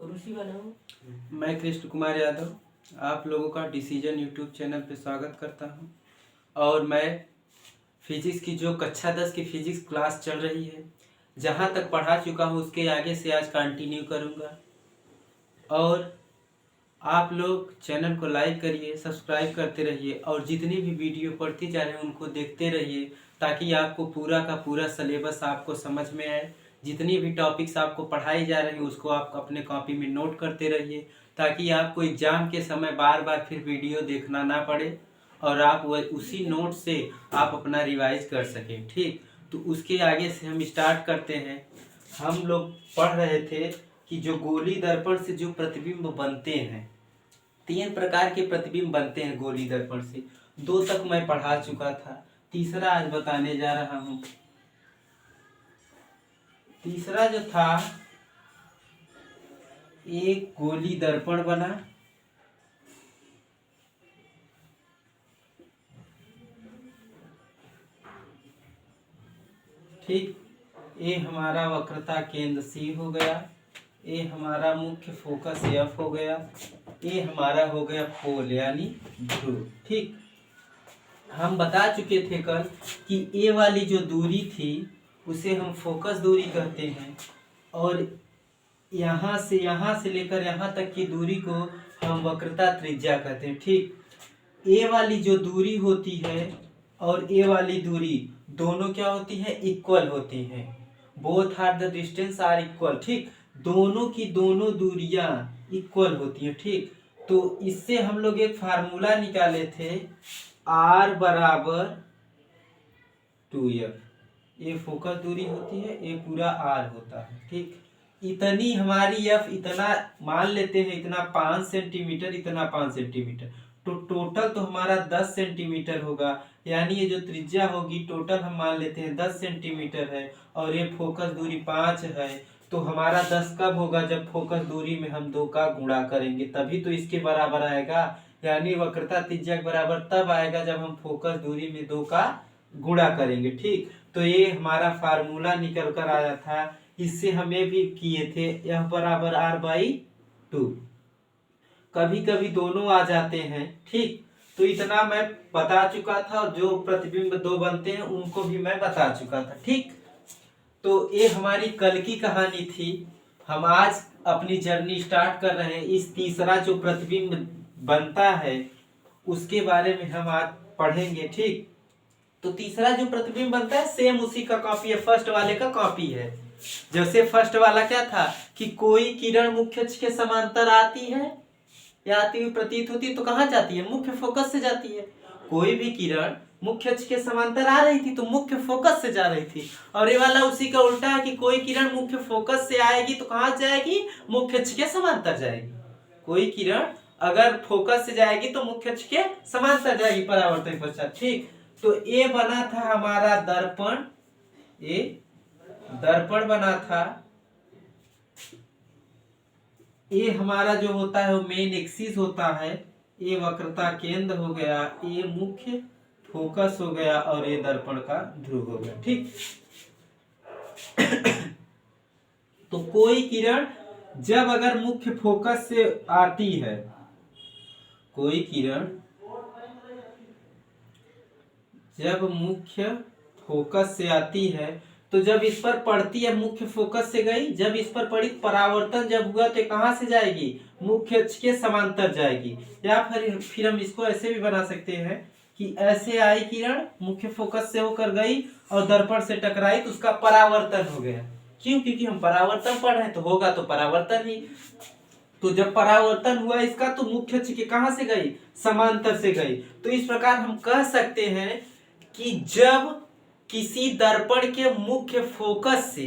कुर्सी बनाओ। मैं कृष्ण कुमार यादव आप लोगों का डिसीजन यूट्यूब चैनल पे स्वागत करता हूं। और मैं फिजिक्स की जो कक्षा 10 की फिजिक्स क्लास चल रही है, जहां तक पढ़ा चुका हूं उसके आगे से आज कंटिन्यू करूंगा। और आप लोग चैनल को लाइक करिए, सब्सक्राइब करते रहिए और जितनी भी वीडियो पढ़ती जा रहे हैं उनको देखते रहिए, ताकि आपको पूरा का पूरा सिलेबस आपको समझ में आए। जितनी भी टॉपिक्स आपको पढ़ाई जा रही है उसको आप अपने कॉपी में नोट करते रहिए, ताकि आपको एग्ज़ाम के समय बार बार फिर वीडियो देखना ना पड़े और आप उसी नोट से आप अपना रिवाइज कर सकें। ठीक, तो उसके आगे से हम स्टार्ट करते हैं। हम लोग पढ़ रहे थे कि जो गोली दर्पण से जो प्रतिबिंब बनते हैं, 3 प्रकार के प्रतिबिंब बनते हैं गोली दर्पण से। 2 तक मैं पढ़ा चुका था, तीसरा आज बताने जा रहा हूँ। तीसरा जो था, एक गोली दर्पण बना, ठीक, ये हमारा वक्रता केंद्र C हो गया, ये हमारा मुख्य फोकस F हो गया, ये हमारा हो गया पोल यानी ध्रुव। ठीक, हम बता चुके थे कल कि ए वाली जो दूरी थी उसे हम फोकस दूरी कहते हैं, और यहाँ से लेकर यहाँ तक की दूरी को हम वक्रता त्रिज्या कहते हैं। ठीक, ए वाली जो दूरी होती है और ए वाली दूरी दोनों क्या होती है, इक्वल होती हैं। Both are the distance are equal. ठीक, दोनों की दोनों दूरियां इक्वल होती हैं। ठीक, तो इससे हम लोग एक फार्मूला निकाले थे, R बराबर 2F। ये फोकस दूरी होती है, ये पूरा R होता है। ठीक, इतनी हमारी F, इतना मान लेते हैं, इतना 5 सेंटीमीटर, इतना 5 सेंटीमीटर, तो टोटल तो हमारा 10 सेंटीमीटर होगा। यानी ये जो त्रिज्या होगी टोटल हम मान लेते हैं 10 सेंटीमीटर है, और ये फोकस दूरी 5 है। तो हमारा 10 कब होगा, जब फोकस दूरी में हम 2 का गुणा करेंगे, तभी तो इसके बराबर आएगा। यानी वक्रता त्रिज्या के बराबर तब आएगा जब हम फोकस दूरी में 2 का गुणा करेंगे। ठीक, तो ये हमारा फार्मूला निकल कर आया था। इससे हमें भी किए थे F बराबर R/2। कभी कभी दोनों आ जाते हैं। ठीक, तो इतना मैं बता चुका था, और जो प्रतिबिंब 2 बनते हैं उनको भी मैं बता चुका था। ठीक, तो ये हमारी कल की कहानी थी। हम आज अपनी जर्नी स्टार्ट कर रहे हैं। इस तीसरा जो प्रतिबिंब बनता है उसके बारे में हम आज पढ़ेंगे। ठीक, तो तीसरा जो प्रतिबिंब बनता है सेम उसी का कॉपी है, फर्स्ट वाले का कॉपी है। जैसे फर्स्ट वाला क्या था कि कोई किरण मुख्य अक्ष के समांतर आती है या आती हुई प्रतीत होती है, तो कहाँ जाती है, मुख्य फोकस से जाती है। कोई भी किरण मुख्य अक्ष के समांतर आ रही थी तो मुख्य फोकस से जा रही थी। और ये वाला उसी का उल्टा है कि कोई किरण मुख्य फोकस से आएगी तो कहाँ जाएगी, मुख्य अक्ष के समांतर जाएगी। कोई किरण अगर फोकस से जाएगी तो मुख्य अक्ष के समांतर जाएगी परावर्तन पश्चात। ठीक, तो ये बना था हमारा दर्पण, ये दर्पण बना था। ये हमारा जो होता है वो मेन एक्सिस होता है। ये वक्रता केंद्र हो गया, ये मुख्य फोकस हो गया, और ये दर्पण का ध्रुव हो गया। ठीक, तो कोई किरण जब अगर मुख्य फोकस से आती है, कोई किरण जब मुख्य फोकस से आती है, तो जब इस पर पड़ती है मुख्य फोकस से गई, जब इस पर पड़ी परावर्तन जब हुआ तो कहां से जाएगी, मुख्य अक्ष के समांतर जाएगी। या फिर हम इसको ऐसे भी बना सकते हैं कि ऐसे आई किरण, मुख्य फोकस से होकर गई और दर्पण से टकराई तो उसका परावर्तन हो गया। क्यों, क्योंकि हम परावर्तन पढ़ रहे हैं, तो होगा तो परावर्तन ही। तो जब परावर्तन हुआ इसका तो मुख्य अक्ष के कहां से गई, समांतर से गई। तो इस प्रकार हम कह सकते हैं कि जब किसी दर्पण के मुख्य फोकस से,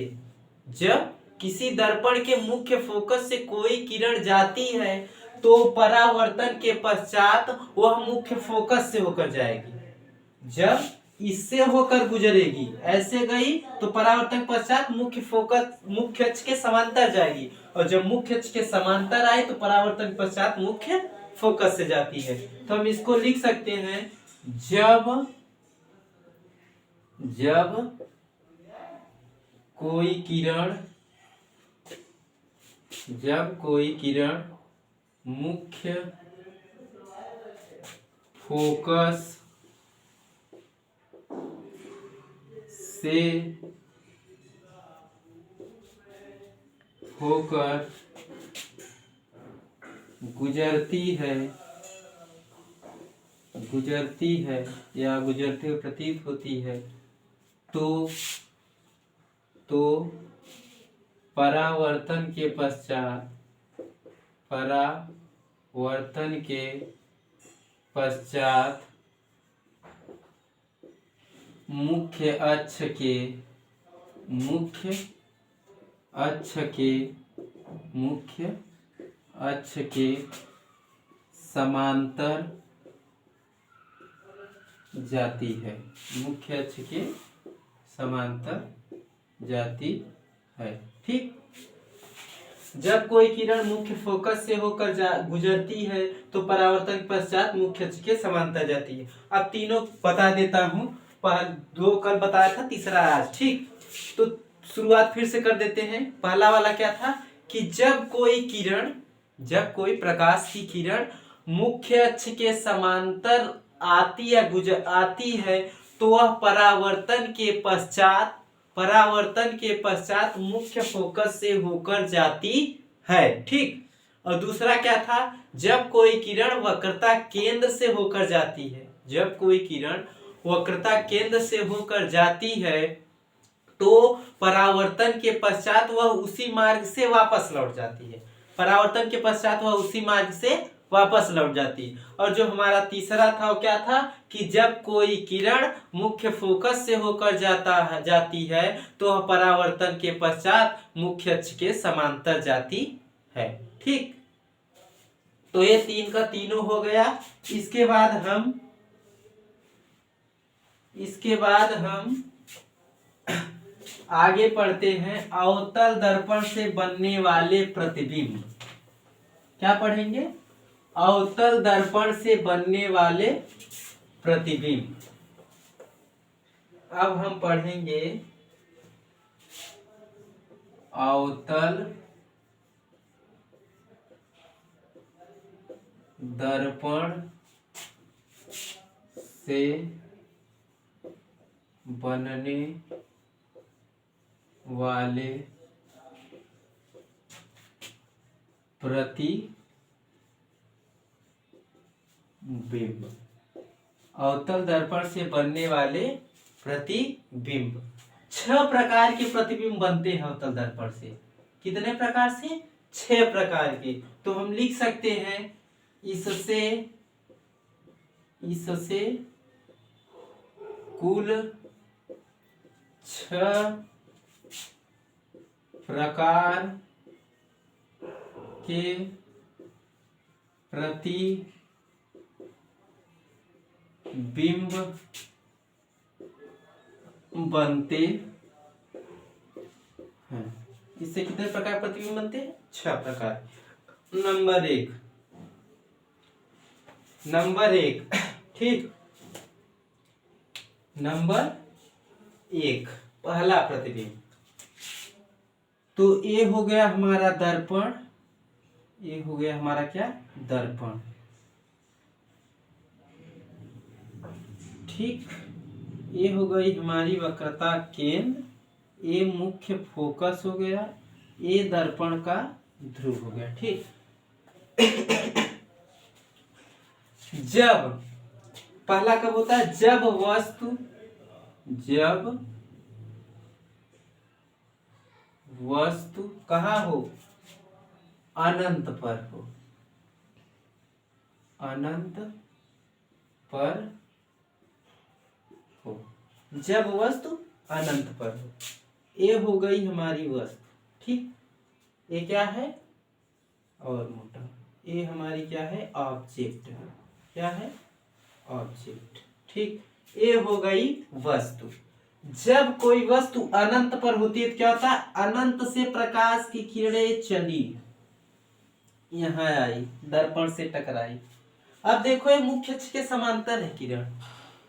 जब किसी दर्पण के मुख्य फोकस से कोई किरण जाती है तो परावर्तन के पश्चात वह मुख्य फोकस से होकर जाएगी। जब इससे होकर गुजरेगी, ऐसे गई तो परावर्तन पश्चात मुख्य फोकस मुख्य अक्ष के समांतर जाएगी, और जब मुख्य अक्ष के समांतर आए तो परावर्तन पश्चात मुख्य फोकस से जाती है। तो हम इसको लिख सकते हैं, जब कोई किरण जब कोई किरण मुख्य फोकस से होकर गुजरती है या गुजरते हुए प्रतीत होती है तो परावर्तन के पश्चात मुख्य अक्ष के समांतर जाती है। मुख्य अक्ष के समांतर जाती है। ठीक, जब कोई किरण मुख्य फोकस से होकर गुजरती है तो परावर्तन के पश्चात मुख्य अक्ष के समांतर जाती है। अब तीनों बता देता हूँ, दो कल बताया था, तीसरा आज। ठीक, तो शुरुआत फिर से कर देते हैं। पहला वाला क्या था कि जब कोई प्रकाश की किरण मुख्य अक्ष के समांतर आती है तो वह परावर्तन के पश्चात मुख्य फोकस से होकर जाती है। ठीक, और दूसरा क्या था, जब कोई किरण वक्रता केंद्र से होकर जाती है, जब कोई किरण वक्रता केंद्र से होकर जाती है तो परावर्तन के पश्चात वह उसी मार्ग से वापस लौट जाती है। परावर्तन के पश्चात वह उसी मार्ग से वापस लौट जाती है। और जो हमारा तीसरा था वो क्या था कि जब कोई किरण मुख्य फोकस से होकर जाती है तो वह परावर्तन के पश्चात मुख्य अक्ष के समांतर जाती है। ठीक, तो ये तीन का तीनों हो गया। इसके बाद हम आगे पढ़ते हैं अवतल दर्पण से बनने वाले प्रतिबिंब। क्या पढ़ेंगे? अवतल दर्पण से बनने वाले प्रतिबिंब। अब हम पढ़ेंगे अवतल दर्पण से बनने वाले प्रतिबिंब। अवतल दर्पण से बनने वाले प्रतिबिंब। 6 प्रकार के प्रतिबिंब बनते हैं अवतल दर्पण से। कितने प्रकार से? 6 प्रकार के। तो हम लिख सकते हैं इससे कुल 6 प्रकार के प्रतिबिंब बनते हैं। इससे कितने प्रकार प्रतिबिंब बनते हैं? 6 प्रकार। नंबर एक ठीक, नंबर 1 पहला प्रतिबिंब। तो ये हो गया हमारा दर्पण, ये हो गया हमारा क्या? दर्पण। ठीक, ये हो गई हमारी वक्रता केंद्र, ये मुख्य फोकस हो गया, ये दर्पण का ध्रुव हो गया। ठीक, जब पहला कब होता है? जब वस्तु कहाँ हो? अनंत पर हो। अनंत पर हो। जब वस्तु अनंत पर हो। ये हो गई हमारी वस्तु। ठीक, ये क्या है? और मोटा। ये हमारी क्या है? ऑब्जेक्ट। क्या है? ऑब्जेक्ट। ठीक, ये हो गई वस्तु। जब कोई वस्तु अनंत पर होती है तो क्या होता है? अनंत से प्रकाश की किरणें चली, यहाँ आई, दर्पण से टकराई। अब देखो ये मुख्य अक्ष के समांतर है किरण।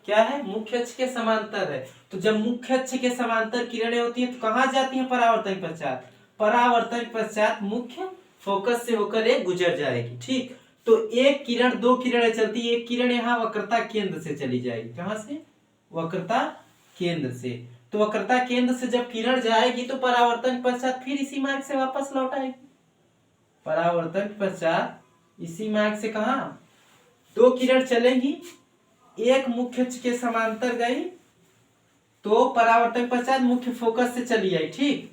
क्या है? मुख्य अक्ष के समांतर है। तो जब मुख्य अक्ष के समांतर किरणें होती है तो कहाँ जाती है परावर्तन के पश्चात? परावर्तन के पश्चात मुख्य फोकस से होकर ये गुजर जाएगी। ठीक, तो एक किरण, दो किरणें चलती, एक किरण यहाँ वक्रता केंद्र से चली जाएगी। कहां से? वक्रता केंद्र से। तो वक्रता केंद्र से जब किरण जाएगी तो परावर्तन के पश्चात फिर इसी मार्ग से वापस लौट आएगी। परावर्तन के पश्चात इसी मार्ग से कहा, दो किरण चलेंगी, एक मुख्य के समांतर गई तो परावर्तन के पश्चात मुख्य फोकस से चली आई। ठीक,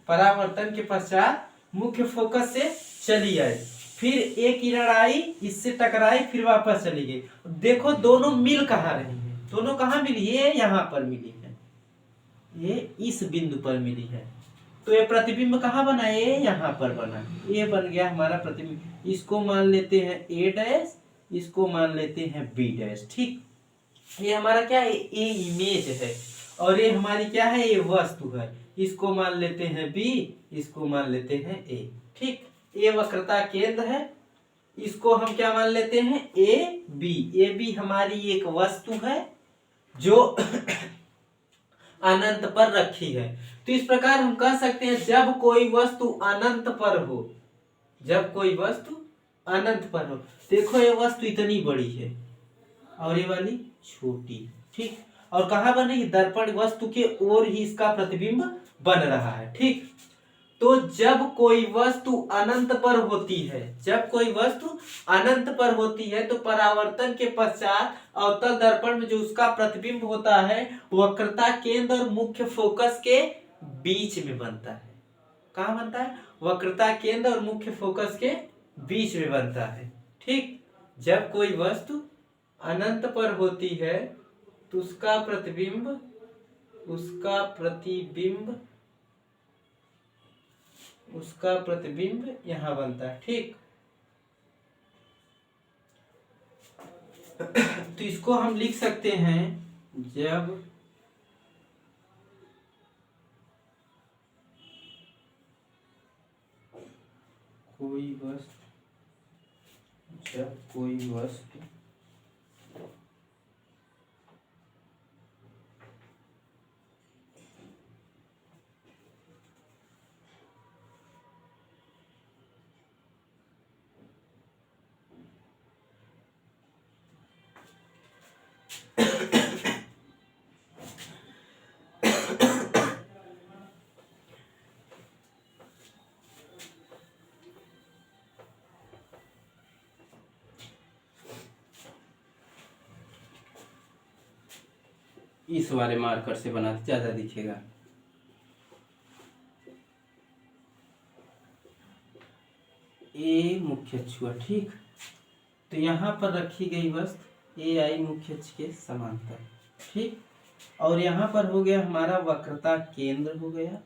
परावर्तन के पश्चात मुख्य फोकस से चली आई, फिर एक किरण आई, इससे टकराई, फिर वापस चली गई। देखो दोनों मिल कहाँ रही है, दोनों कहाँ मिली? ये यहाँ पर मिली है, ये इस बिंदु पर मिली है। तो ये प्रतिबिंब कहाँ बना? ये यहाँ पर बना, ये बन गया हमारा प्रतिबिंब। इसको मान लेते हैं ए डैश, इसको मान लेते हैं बी डैश। ठीक, ये हमारा क्या है? ए इमेज है, और ये हमारी क्या है? ये वस्तु है। इसको मान लेते हैं बी, इसको मान लेते हैं ए। ठीक, ये वक्रता केंद्र है, इसको हम क्या मान लेते हैं? A B. ए बी हमारी एक वस्तु है जो अनंत पर रखी है। तो इस प्रकार हम कह सकते हैं जब कोई वस्तु अनंत पर हो, जब कोई वस्तु अनंत पर हो, देखो ये वस्तु इतनी बड़ी है और ये वाली छोटी। ठीक, और कहाँ बनेगी? दर्पण वस्तु के ओर ही इसका प्रतिबिंब बन रहा है। ठीक, तो जब कोई वस्तु अनंत पर होती है, जब कोई वस्तु अनंत पर होती है तो परावर्तन के पश्चात अवतल दर्पण में जो उसका प्रतिबिंब होता है वक्रता केंद्र और मुख्य फोकस के बीच में बनता है। कहाँ बनता है? वक्रता केंद्र और मुख्य फोकस के बीच में बनता है। ठीक, जब कोई वस्तु अनंत पर होती है तो उसका प्रतिबिंब यहां बनता है। ठीक, तो इसको हम लिख सकते हैं, जब कोई वस्तु इस वाले मार्कर से बनाते ज्यादा दिखेगा। ए मुख्य अक्ष हुआ। ठीक, तो यहाँ पर रखी गई वस्तु ए आई मुख्य अक्ष के समांतर। ठीक, और यहाँ पर हो गया हमारा वक्रता केंद्र हो गया,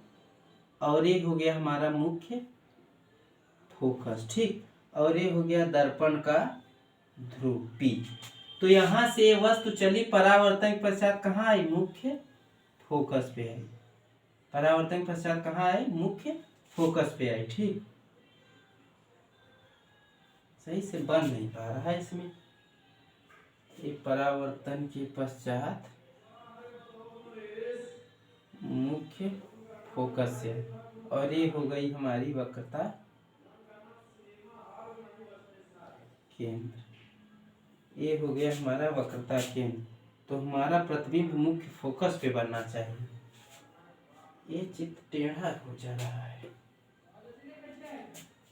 और ये हो गया हमारा मुख्य फोकस। ठीक, और ये हो गया दर्पण का ध्रुव पी। तो यहां से वस्तु चली, परावर्तन के पश्चात कहाँ आई? मुख्य फोकस पे आई। परावर्तन के पश्चात कहाँ आई? मुख्य फोकस पे आई। ठीक, सही से बन नहीं पा रहा है इसमें। ये परावर्तन के पश्चात मुख्य फोकस से, और ये हो गई हमारी वक्रता केंद्र। ये हो गया हमारा वक्रता केंद्र। तो हमारा प्रतिबिंब मुख्य फोकस पे बनना चाहिए। ये चित्र टेढ़ा हो जा रहा है।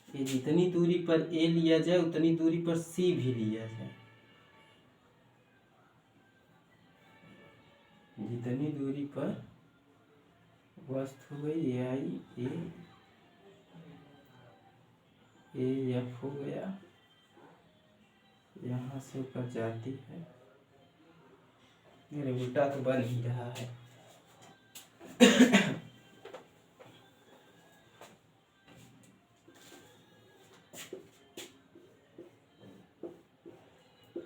ये जितनी दूरी पर ए लिया जाए उतनी दूरी पर सी भी लिया जाए। जितनी दूरी पर वस्तु हो गई ए आई, ए एफ हो गया, यहाँ से ऊपर जाती है। मेरे उल्टा तो बन ही रहा है।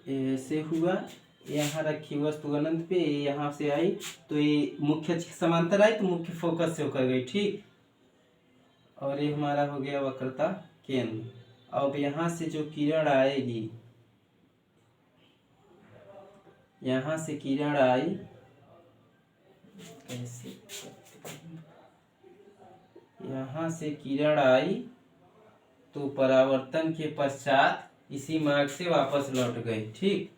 ऐसे हुआ, यहाँ रखी वस्तु अनंत पे, यहाँ से आई तो ये मुख्य अक्ष के समांतर आई तो मुख्य फोकस से होकर गई। ठीक, और ये हमारा हो गया वक्रता केंद्र। अब यहाँ से जो किरण आएगी, यहाँ से किरण आई, ऐसे यहाँ से किरण आई तो परावर्तन के पश्चात इसी मार्ग से वापस लौट गई। ठीक,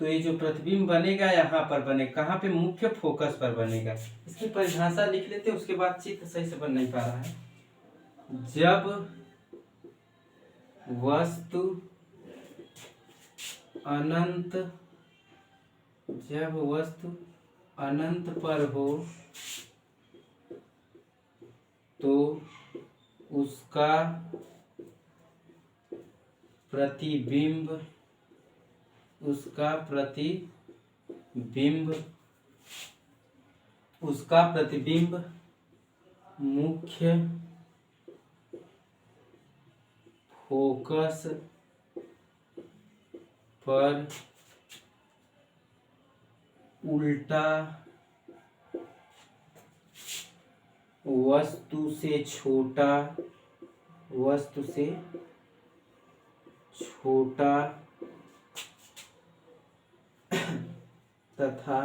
तो ये जो प्रतिबिंब बनेगा यहाँ पर बनेगा, कहाँ पे? मुख्य फोकस पर बनेगा। इसकी परिभाषा लिख लेते, उसके बाद चित्र सही से बन नहीं पा रहा है। जब वस्तु अनंत पर हो तो उसका प्रतिबिंब मुख्य फोकस पर उल्टा वस्तु से छोटा तथा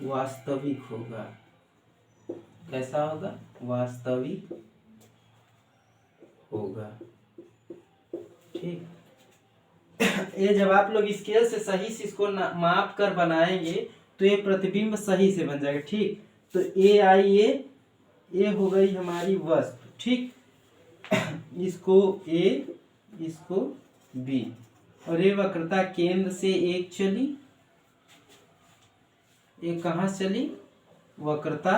वास्तविक होगा। कैसा होगा? वास्तविक होगा। ठीक, ये जब आप लोग स्केल से सही से इसको माप कर बनाएंगे तो ये प्रतिबिंब सही से बन जाएगा। ठीक, तो ए आई ए हो गई हमारी वस्तु। ठीक, इसको ए, इसको बी, और ये वक्रता केंद्र से एक चली, ये कहाँ चली? वक्रता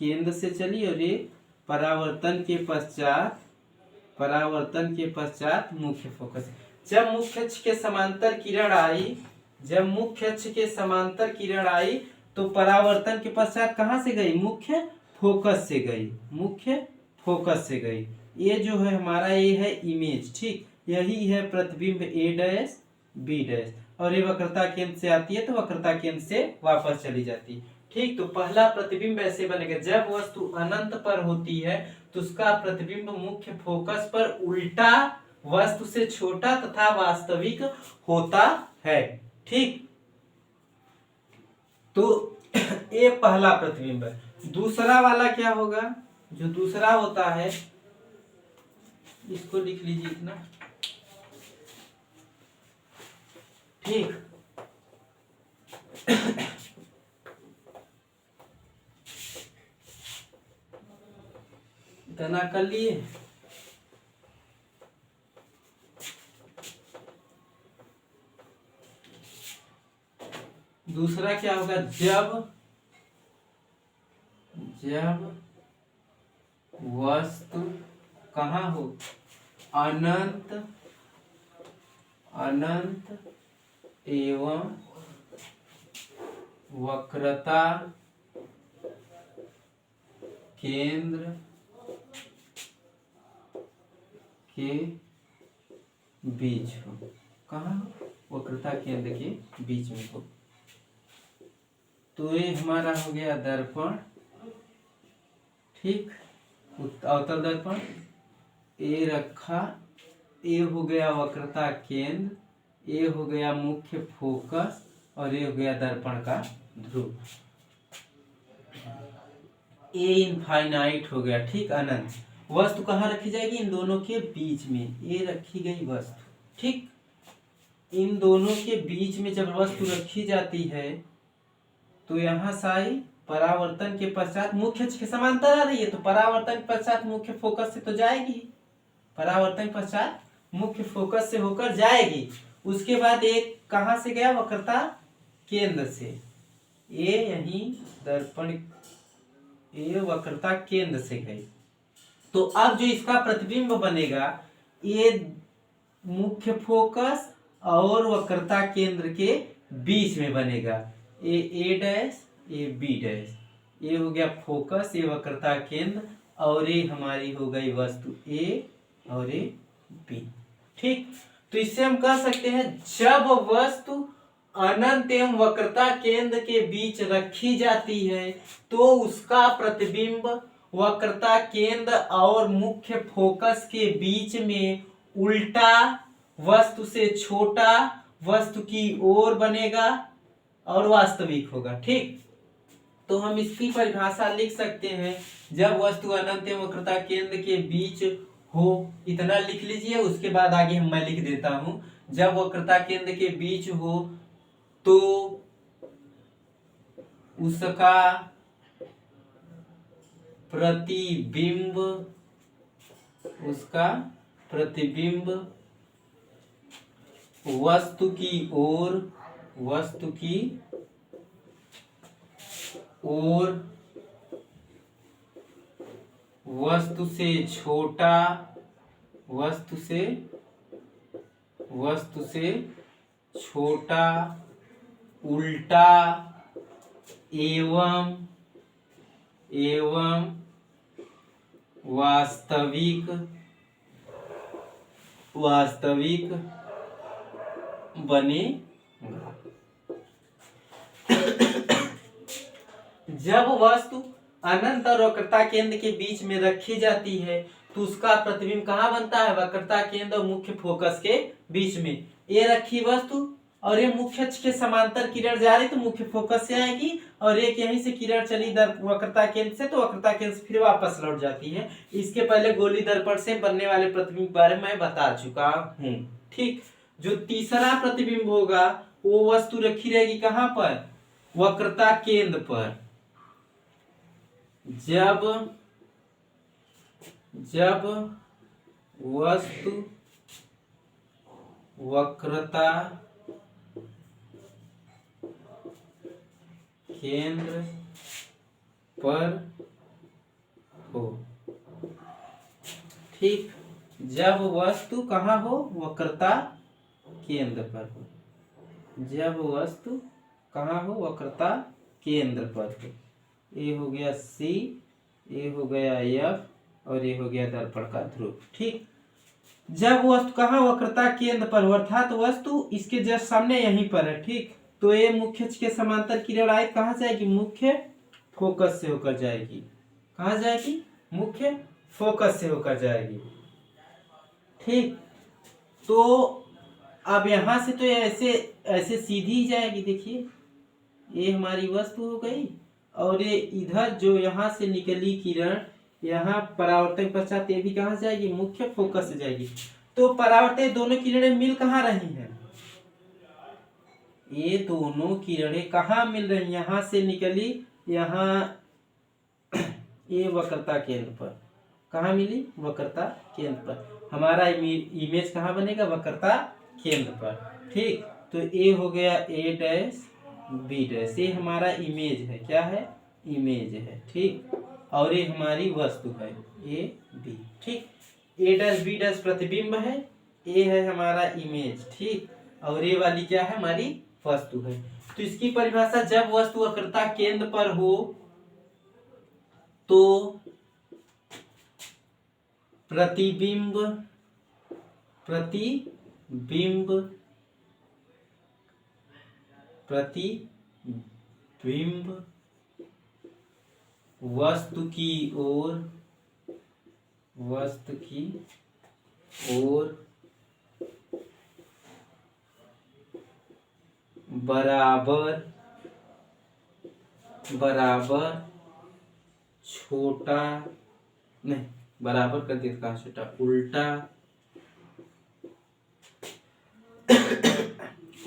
केंद्र से चली, और ये परावर्तन के पश्चात मुख्य फोकस। जब मुख्य अक्ष के समांतर किरण आई तो परावर्तन के पश्चात कहाँ से गई? मुख्य फोकस से गई। ये जो है हमारा, ये है इमेज। ठीक, यही है प्रतिबिंब ए डैश बी डैश, और ये वक्रता केंद्र से आती है तो वक्रता केंद्र से वापस चली जाती है। ठीक, तो पहला प्रतिबिंब ऐसे बनेगा, जब वस्तु अनंत पर होती है तो उसका प्रतिबिंब मुख्य फोकस पर उल्टा वस्तु से छोटा तथा वास्तविक होता है। ठीक, तो ये पहला प्रतिबिंब है। दूसरा वाला क्या होगा? जो दूसरा होता है, इसको लिख लीजिए इतना। ठीक, इतना कर लिए। दूसरा क्या होगा? जब वस्तु कहाँ हो? अनंत एवं वक्रता केंद्र के बीच हो। कहाँ? वक्रता केंद्र के बीच में हो। तो ये हमारा हो गया दर्पण। ठीक, अवतल दर्पण। ए रखा, ए हो गया वक्रता केंद्र, ए हो गया मुख्य फोकस, और ये हो गया दर्पण का ध्रुव। ए इनफाइनाइट हो गया। ठीक, अनंत। वस्तु कहाँ रखी जाएगी? इन दोनों के बीच में ए रखी गई वस्तु। ठीक, इन दोनों के बीच में जब वस्तु रखी जाती है तो यहाँ साई परावर्तन के पश्चात मुख्य अक्ष के समांतर आ रही है, तो परावर्तन के पश्चात मुख्य फोकस से तो जाएगी, परावर्तन के पश्चात मुख्य फोकस से होकर जाएगी। उसके बाद एक कहाँ से गया? वक्रता केंद्र से। ये यही दर्पण, ये वक्रता केंद्र से गई। तो अब जो इसका प्रतिबिंब बनेगा, ये मुख्य फोकस और वक्रता केंद्र के बीच में बनेगा। ए डैश, ए बी डैश। ये हो गया फोकस, ये वक्रता केंद्र, और ये हमारी हो गई वस्तु ए और ए बी। ठीक, तो इससे हम कह सकते हैं जब वस्तु अनंत एवं वक्रता केंद्र के बीच रखी जाती है तो उसका प्रतिबिंब वक्रता केंद्र और मुख्य फोकस के बीच में उल्टा वस्तु से छोटा वस्तु की ओर बनेगा और वास्तविक होगा। ठीक, तो हम इसकी परिभाषा लिख सकते हैं, जब वस्तु अनंत एवं वक्रता केंद्र के बीच हो, इतना लिख लीजिए। उसके बाद आगे मैं लिख देता हूं, जब वक्रता केंद्र के बीच हो तो उसका प्रतिबिंब वस्तु की ओर वस्तु से छोटा उल्टा एवं वास्तविक बनेगा। जब वस्तु अनंत और वक्रता केंद्र के बीच में रखी जाती है तो उसका प्रतिबिंब कहाँ बनता है? वक्रता केंद्र और मुख्य फोकस के बीच में। ये रखी वस्तु और ये मुख्य अक्ष के समांतर किरण जा रही तो मुख्य फोकस से आएगी, और एक यहीं से किरण चली वक्रता केंद्र से तो वक्रता केंद्र से फिर वापस लौट जाती है। इसके पहले गोली दर्पण से बनने वाले प्रतिबिंब के बारे में मैं बता चुका हूँ। ठीक, जो तीसरा प्रतिबिंब होगा वो वस्तु रखी रहेगी कहाँ पर? वक्रता केंद्र पर। जब वस्तु वक्रता केंद्र पर हो। ठीक, जब वस्तु कहाँ हो? वक्रता केंद्र पर हो। जब वस्तु कहाँ हो? वक्रता केंद्र पर हो। ये हो गया सी, ये हो गया एफ और ये हो गया दर्पण का ध्रुव। ठीक, जब वस्तु कहाँ? वक्रता केंद्र पर हो, अर्थात वस्तु इसके जस्ट सामने यहीं पर है। ठीक, तो ये मुख्य अक्ष के समांतर किरण आए कहाँ जाएगी? मुख्य फोकस से होकर जाएगी। कहाँ जाएगी? मुख्य फोकस से होकर जाएगी। ठीक, तो अब यहां से तो ऐसे सीधी ही जाएगी। देखिए, ये हमारी वस्तु हो गई और ये इधर जो यहाँ से निकली किरण यहाँ परावर्तक पश्चात ये भी कहाँ जाएगी? मुख्य फोकस से जाएगी। तो परावर्तक दोनों किरणें मिल कहाँ रही हैं? ये दोनों किरणें कहाँ मिल रही? यहाँ से निकली, यहाँ ये वक्रता केंद्र पर। कहाँ मिली? वक्रता केंद्र पर। हमारा इमेज कहाँ बनेगा? वक्रता केंद्र पर। ठीक, तो ए हो गया ए डैश बी डैश, ये हमारा इमेज है। क्या है? इमेज है। ठीक, और ये हमारी वस्तु है ए बी। ठीक, ए डैश बी डैश प्रतिबिंब है, ए है हमारा इमेज। ठीक, और ये वाली क्या है? हमारी वस्तु है। तो इसकी परिभाषा, जब वस्तु वक्रता केंद्र पर हो तो प्रतिबिंब वस्तु की ओर बराबर छोटा, नहीं बराबर कर दिया कहा छोटा,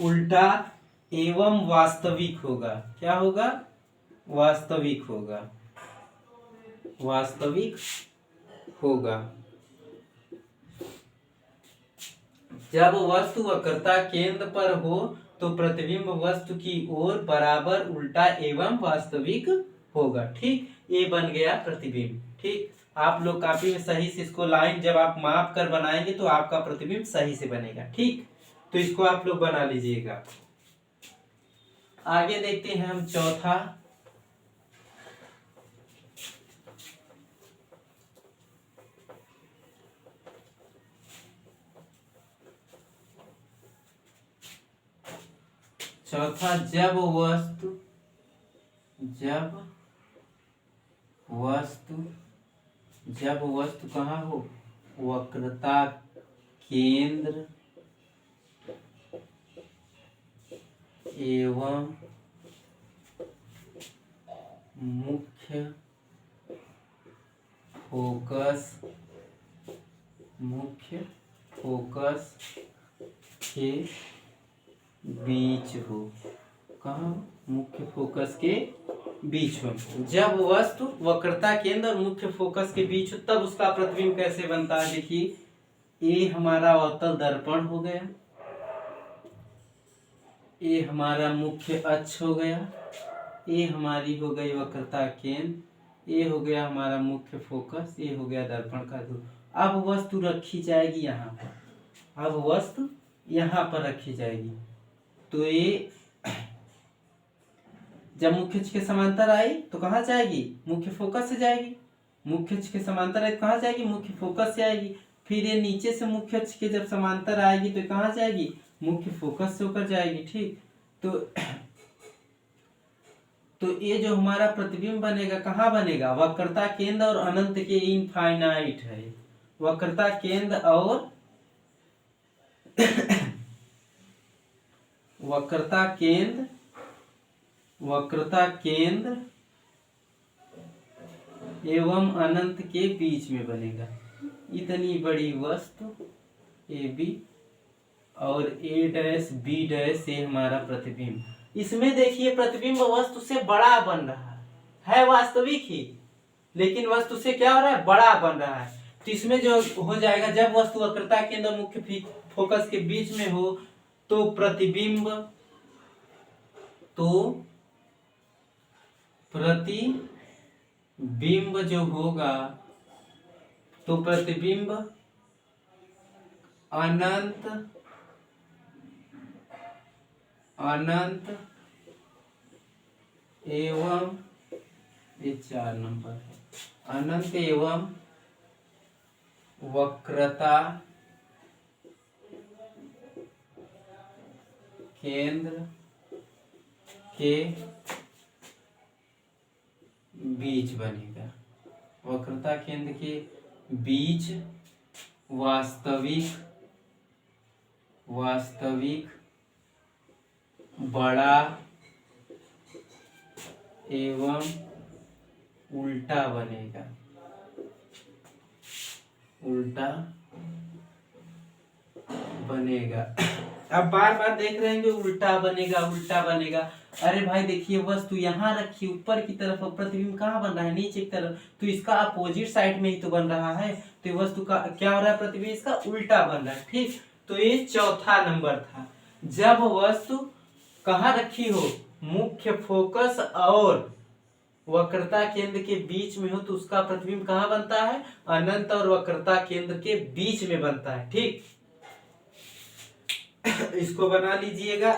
उल्टा एवं वास्तविक होगा। क्या होगा? वास्तविक होगा। जब वस्तु वक्रता केंद्र पर हो तो प्रतिबिंब वस्तु की ओर बराबर उल्टा एवं वास्तविक होगा। ठीक, ये बन गया प्रतिबिंब। ठीक, आप लोग काफी सही से इसको लाइन जब आप माप कर बनाएंगे तो आपका प्रतिबिंब सही से बनेगा। ठीक, तो इसको आप लोग बना लीजिएगा। आगे देखते हैं हम चौथा। जब वस्तु कहाँ हो? वक्रता केंद्र एवं मुख्य फोकस के बीच हो। कहाँ? मुख्य फोकस के बीच हो। जब वस्तु वक्रता केंद्र और मुख्य फोकस के बीच हो तब उसका प्रतिबिंब कैसे बनता है। देखिए, ये हमारा अवतल दर्पण हो गया, ये हमारा मुख्य अक्ष हो गया, ये हमारी हो गई वक्रता केंद्र, ये हो गया हमारा मुख्य फोकस, ये हो गया दर्पण का ध्रुव। अब वस्तु रखी जाएगी यहाँ पर, अब वस्तु यहाँ पर रखी जाएगी। तो ये जब मुख्य अक्ष के समांतर आई तो कहाँ जाएगी? मुख्य फोकस से जाएगी। मुख्य अक्ष के समांतर आई तो कहाँ जाएगी? मुख्य फोकस से आएगी। फिर ये नीचे से मुख्य अक्ष के जब समांतर आएगी तो कहाँ जाएगी? मुख्य फोकस से होकर जाएगी। ठीक, तो ये जो हमारा प्रतिबिंब बनेगा कहाँ बनेगा? वक्रता केंद्र और अनंत के इनफाइनाइट है। वक्रता केंद्र और वक्रता केंद्र एवं अनंत के बीच में बनेगा। इतनी बड़ी वस्तु ए बी और ए डैश बी डैश ये हमारा प्रतिबिंब। इसमें देखिए प्रतिबिंब वस्तु से बड़ा बन रहा है वास्तविक ही, लेकिन वस्तु से क्या हो रहा है? बड़ा बन रहा है। तो इसमें जो हो जाएगा, जब वस्तु वक्रता केंद्र और मुख्य फोकस के बीच में हो तो प्रतिबिंब जो होगा तो प्रतिबिंब अनंत एवं, ये 4 नंबर है, अनंत एवं वक्रता केंद्र के बीच बनेगा। वक्रता केंद्र के बीच वास्तविक बड़ा एवं उल्टा बनेगा। अब बार बार देख रहे हैं उल्टा बनेगा। अरे भाई देखिए, वस्तु यहाँ रखी ऊपर की तरफ और प्रतिबिंब कहाँ बन रहा है? नीचे की तरफ। तो इसका अपोजिट साइड में ही तो बन रहा है। तो ये वस्तु का क्या हो रहा है? प्रतिबिंब इसका उल्टा बन रहा है। ठीक, तो ये चौथा नंबर था। जब वस्तु कहाँ रखी हो? मुख्य फोकस और वक्रता केंद्र के बीच में हो तो उसका प्रतिबिंब कहाँ बनता है? अनंत और वक्रता केंद्र के बीच में बनता है। ठीक, इसको बना लीजिएगा।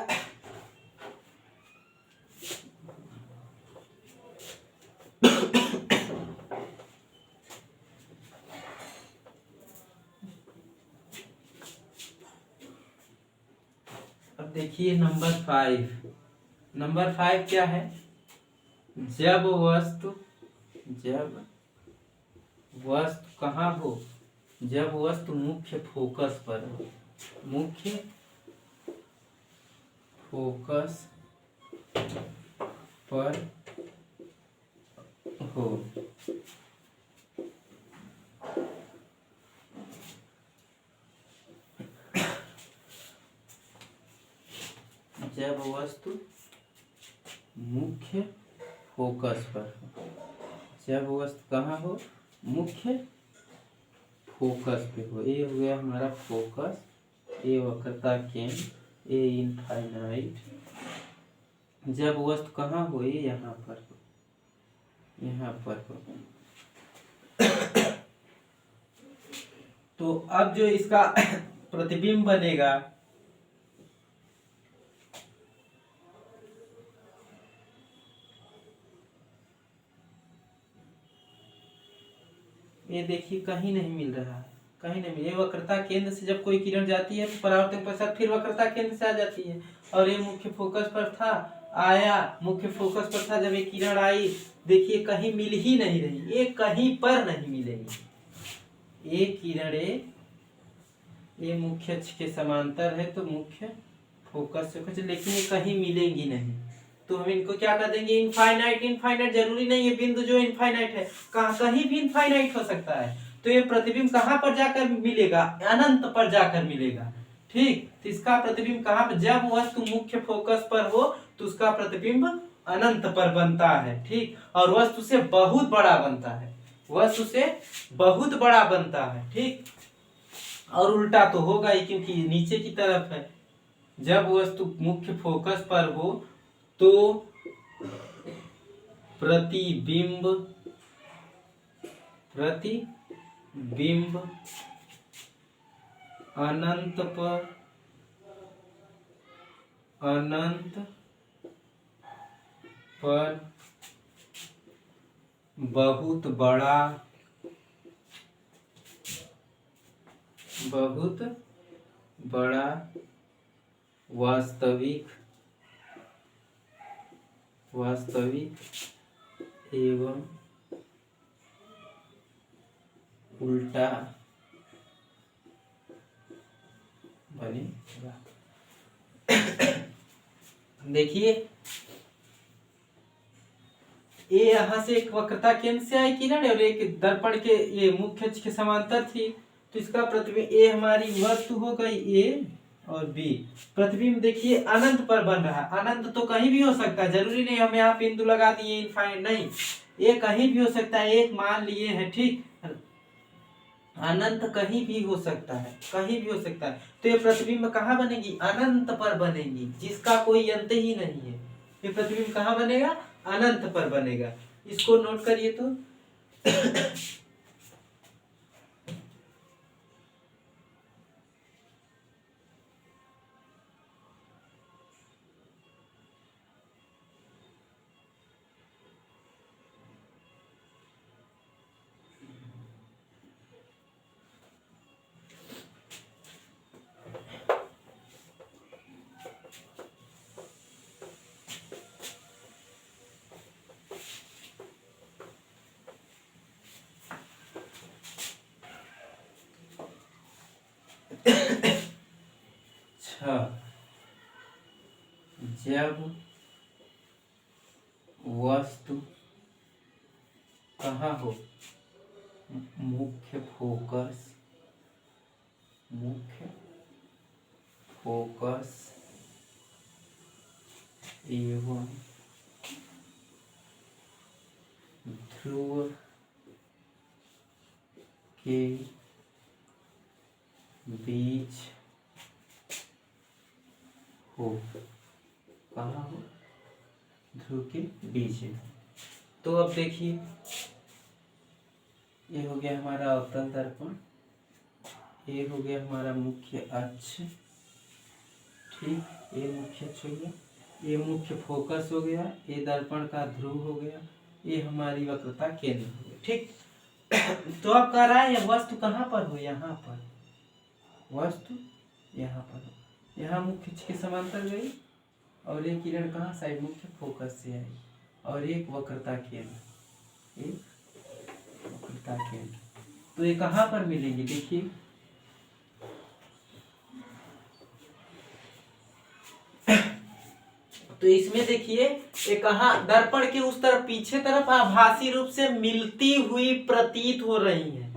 अब देखिए नंबर 5 क्या है? जब वस्तु कहाँ हो? जब वस्तु मुख्य फोकस पर हो। मुख्य फोकस पर हो। जब वस्तु मुख्य फोकस पर हो। जब वस्तु कहाँ हो? मुख्य फोकस पे हो। ये हो गया हमारा फोकस, ये वक्रता केंद्र, ये इनफाइनाइट। जब वस्तु कहाँ हो? ये यहाँ पर हो। तो अब जो इसका प्रतिबिंब बनेगा ये देखिए कहीं नहीं मिल रहा है, कहीं नहीं मिल। ये वक्रता केंद्र से जब कोई किरण जाती है तो परावर्तन पश्चात फिर वक्रता केंद्र से आ जाती है। और ये मुख्य फोकस पर था, मुख्य फोकस पर था। जब ये किरण आई, देखिए कहीं मिल ही नहीं रही, ये कहीं पर नहीं मिलेगी। ये किरणें ये मुख्य अक्ष के समांतर है तो मुख्य फोकस से कुछ, लेकिन ये कहीं मिलेंगी नहीं। तो हम इनको क्या कर देंगे, इनफाइनाइट। इनफाइनाइट जरूरी नहीं है बिंदु जो इनफाइनाइट है, कहीं भी इनफाइनाइट हो सकता है। तो ये प्रतिबिंब कहां पर जाकर मिलेगा, अनंत पर जाकर मिलेगा। ठीक, तो इसका प्रतिबिंब कहां पर, जब वस्तु मुख्य फोकस पर हो तो उसका प्रतिबिंब अनंत पर बनता है। ठीक, और वस्तु से बहुत बड़ा बनता है, वस्तु से बहुत बड़ा बनता है। ठीक, और उल्टा तो होगा ही क्योंकि नीचे की तरफ है। जब वस्तु मुख्य फोकस पर हो तो प्रतिबिंब अनंत पर बहुत बड़ा वास्तविक एवं उल्टा बनेगा। देखिए ये यहाँ से एक वक्रता केंद्र से आई किरण और एक दर्पण के ये मुख्य अक्ष के समांतर थी, तो इसका प्रतिबिंब ए हमारी वस्तु हो गई ए और बी। प्रतिबिंब देखिए अनंत पर बन रहा है। अनंत तो कहीं भी हो सकता है, जरूरी नहीं हम यहाँ बिंदु लगा दिए इनफाइनाइट, नहीं, ये कहीं भी हो सकता है। एक मान लिए है, ठीक, अनंत कहीं भी हो सकता है, कहीं भी हो सकता है। तो ये प्रतिबिंब कहाँ बनेगी, अनंत पर बनेगी, जिसका कोई अंत ही नहीं है। ये प्रतिबिंब कहाँ बनेगा, अनंत पर बनेगा। इसको नोट करिए तो जब वस्तु कहाँ हो, मुख्य फोकस एवं ध्रुव के बीच हो, कहाँ हो, ध्रुव के बीच में। तो अब देखिए ये हो गया हमारा अवतल दर्पण, ये हो गया हमारा मुख्य अक्ष, ठीक, ये मुख्य अक्ष हो गया, ये मुख्य फोकस हो गया, ये दर्पण का ध्रुव हो गया, ये हमारी वक्रता केंद्र हो गया। ठीक, तो अब कह रहा है वस्तु कहाँ पर हो, यहाँ पर, वस्तु यहाँ पर हो। यहाँ मुख्य अक्ष के समांतर गई और एक किरण कहाँ साइड मुख्य फोकस से आई और एक वक्रता केंद्र, एक वक्रता केंद्र। तो ये कहाँ पर मिलेंगे, देखिए तो इसमें देखिए ये कहाँ, दर्पण के उस तरफ पीछे तरफ आभासी रूप से मिलती हुई प्रतीत हो रही है,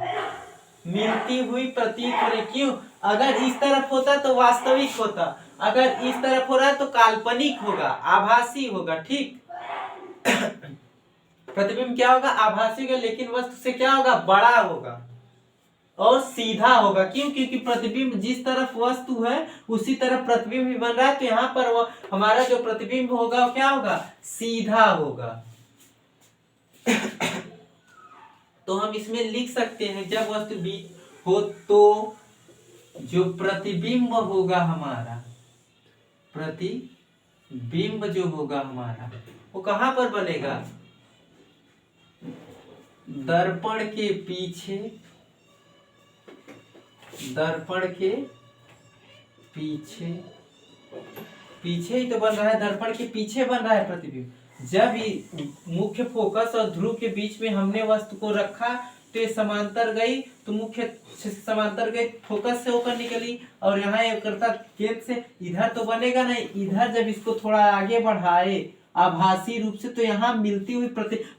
मिलती हुई प्रतीत हो रही। क्यों, अगर इस तरफ होता तो वास्तविक होता, अगर इस तरफ हो रहा है तो काल्पनिक होगा, आभासी होगा। ठीक, प्रतिबिंब क्या होगा, आभासी होगा, लेकिन वस्तु से क्या होगा, बड़ा होगा और सीधा होगा। क्यों, क्योंकि प्रतिबिंब जिस तरफ वस्तु है उसी तरफ प्रतिबिंब भी बन रहा है, तो यहाँ पर वो हमारा जो प्रतिबिंब होगा वो क्या होगा, सीधा होगा। तो हम इसमें लिख सकते हैं जब वस्तु बीच हो तो जो प्रतिबिंब होगा हमारा, प्रतिबिंब जो होगा हमारा वो कहां पर बनेगा, दर्पण के पीछे, दर्पण के पीछे, पीछे ही तो बन रहा है, दर्पण के पीछे बन रहा है प्रतिबिंब। जब मुख्य फोकस और ध्रुव के बीच में हमने वस्तु को रखा तो ये समांतर गई, तो मुख्य समांतर गई, फोकस से होकर निकली और यहाँ ये करता केंद्र से, इधर तो बनेगा नहीं, इधर जब इसको थोड़ा आगे बढ़ाए आभासी रूप से, तो यहाँ मिलती हुई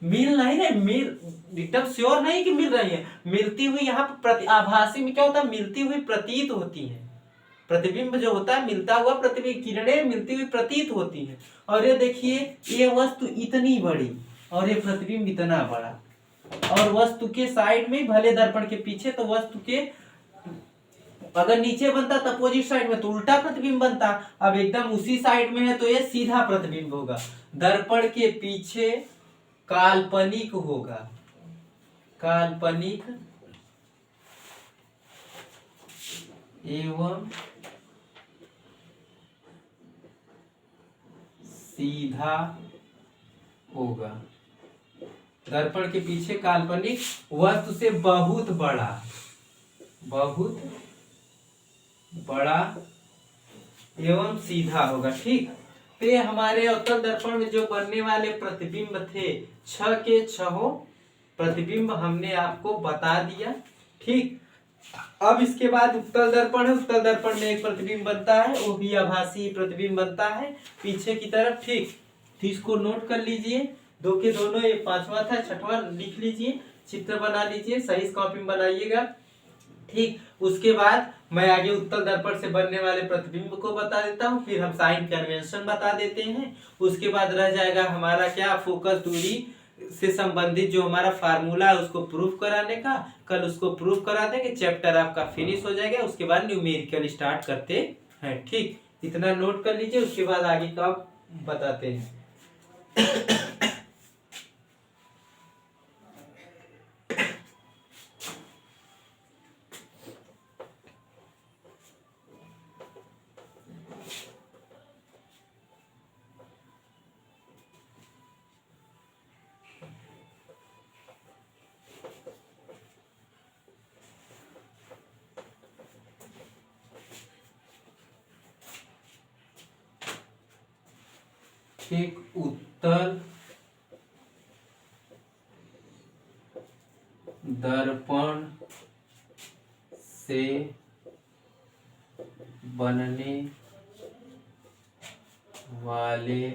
मिल नहीं रही, मिल एकदम श्योर नहीं कि मिल रही है, मिलती हुई यहाँ पर आभासी में क्या होता है, मिलती हुई प्रतीत होती है। प्रतिबिंब जो होता है मिलता हुआ प्रतिबिंब, किरणें मिलती हुई प्रतीत होती हैं। और ये देखिए ये वस्तु इतनी बड़ी और ये प्रतिबिंब इतना बड़ा, और वस्तु के साइड में भले दर्पण के पीछे, तो वस्तु के अगर नीचे बनता तो अपोजिट साइड में तो उल्टा प्रतिबिंब बनता। अब एकदम उसी साइड में है तो ये सीधा प्रतिबिंब होगा। दर्पण के पीछे काल्पनिक होगा, काल्पनिक एवं सीधा होगा। दर्पण के पीछे काल्पनिक वस्तु से बहुत बड़ा, बहुत बड़ा एवं सीधा होगा। ठीक, तो ये हमारे अवतल दर्पण में जो बनने वाले प्रतिबिंब थे, 6 के 6 प्रतिबिंब हमने आपको बता दिया। ठीक, अब इसके बाद उत्तल दर्पण है। उत्तल दर्पण में एक प्रतिबिंब बनता है, वो भी आभासी प्रतिबिंब बनता है पीछे की तरफ। ठीक, तो इसको नोट कर लीजिए, 2 के दोनों, ये 5वां था, 6वां लिख लीजिए, चित्र बना लीजिए, सही कॉपी में बनाइएगा। ठीक, उसके बाद मैं आगे उत्तल दर्पण से बनने वाले प्रतिबिंब को बता देता हूँ, फिर हम साइन कन्वेंशन बता देते हैं। उसके बाद रह जाएगा हमारा क्या, फोकस दूरी से संबंधित जो हमारा फार्मूला है उसको प्रूफ कराने का। कल उसको प्रूफ करा देंगे, चैप्टर आपका फिनिश हो जाएगा। उसके बाद न्यूमेरिकल स्टार्ट करते हैं। ठीक, इतना नोट कर लीजिए, उसके बाद आगे का बताते हैं। एक उत्तल दर्पण से बनने वाले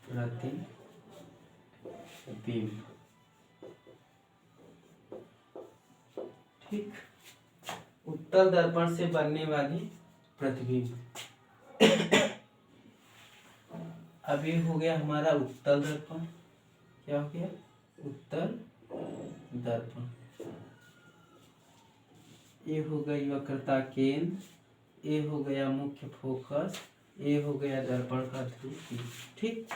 प्रतिबिंब। ठीक, उत्तल दर्पण से बनने वाली प्रतिबिंब। अब ये हो गया हमारा उत्तल दर्पण। क्या हो गया, उत्तल दर्पण। ये हो गई वक्रता केंद्र, ये हो गया मुख्य फोकस, ये हो गया दर्पण का ध्रुव। ठीक,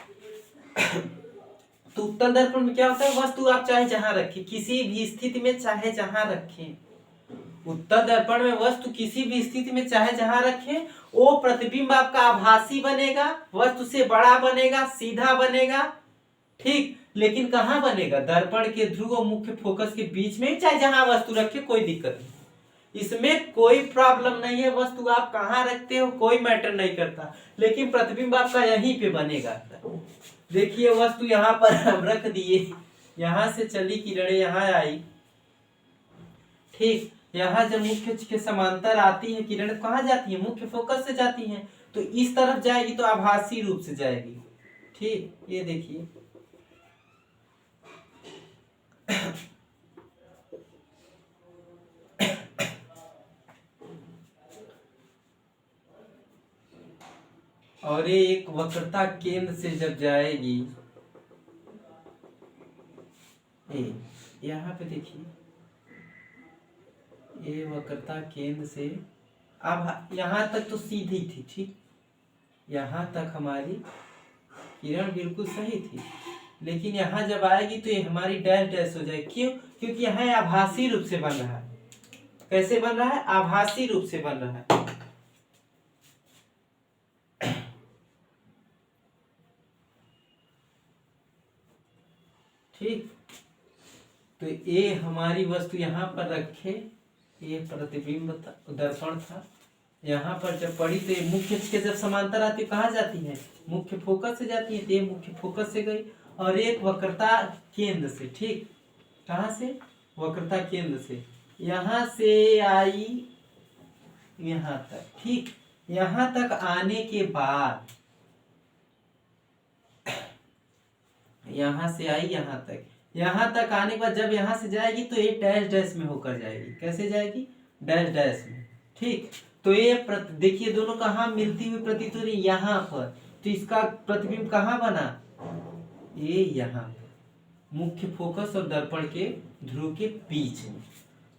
तो उत्तल दर्पण में क्या होता है, वस्तु आप चाहे जहां रखें, किसी भी स्थिति में चाहे जहां रखें, उत्तल दर्पण में वस्तु किसी भी स्थिति में चाहे जहां रखें, वो प्रतिबिंब आपका आभासी बनेगा, वस्तु से बड़ा बनेगा, सीधा बनेगा। ठीक, लेकिन कहाँ बनेगा, दर्पण के ध्रुव और मुख्य फोकस के बीच में, चाहे जहां वस्तु रखे कोई दिक्कत नहीं, इसमें कोई प्रॉब्लम नहीं है। वस्तु आप कहाँ रखते हो कोई मैटर नहीं करता, लेकिन प्रतिबिंब आपका यहीं पे बनेगा। देखिए वस्तु यहाँ पर हम रख दिए, यहाँ से चली किरणें यहाँ आई। ठीक, यहाँ जब मुख्य के समांतर आती है किरण, कहाँ जाती है, मुख्य फोकस से जाती है, तो इस तरफ जाएगी तो आभासी रूप से जाएगी। ठीक, ये देखिए और ये एक वक्रता केंद्र से जब जाएगी, यहाँ पे देखिए ये वक्रता केंद्र से, अब यहाँ तक तो सीधी थी। ठीक, यहाँ तक हमारी किरण बिल्कुल सही थी, लेकिन यहाँ जब आएगी तो ये हमारी डैश डैश हो जाएगी। क्यों, क्योंकि यहाँ आभासी रूप से बन रहा है। कैसे बन रहा है, आभासी रूप से बन रहा है। ठीक, तो ये हमारी वस्तु यहाँ पर रखे, ये प्रतिबिंब था, दर्पण था, यहाँ पर जब पड़ी तो ये मुख्य के जब समांतर आती है कहाँ जाती है, मुख्य फोकस से जाती है, तो ये मुख्य फोकस से गई और एक वक्रता केंद्र से। ठीक, कहाँ से, वक्रता केंद्र से, यहाँ से आई यहाँ तक। ठीक, यहाँ तक आने के बाद यहाँ से आई यहाँ तक, यहाँ तक आने के बाद जब यहाँ से जाएगी तो ये डैश डैश में होकर जाएगी। कैसे जाएगी? डैश डैश में। ठीक, तो ये देखिए दोनों कहाँ मिलती हुई प्रतीत हो रही, यहाँ पर। तो इसका प्रतिबिंब कहाँ बना? ये यहाँ मुख्य फोकस और दर्पण के ध्रुव के बीच में।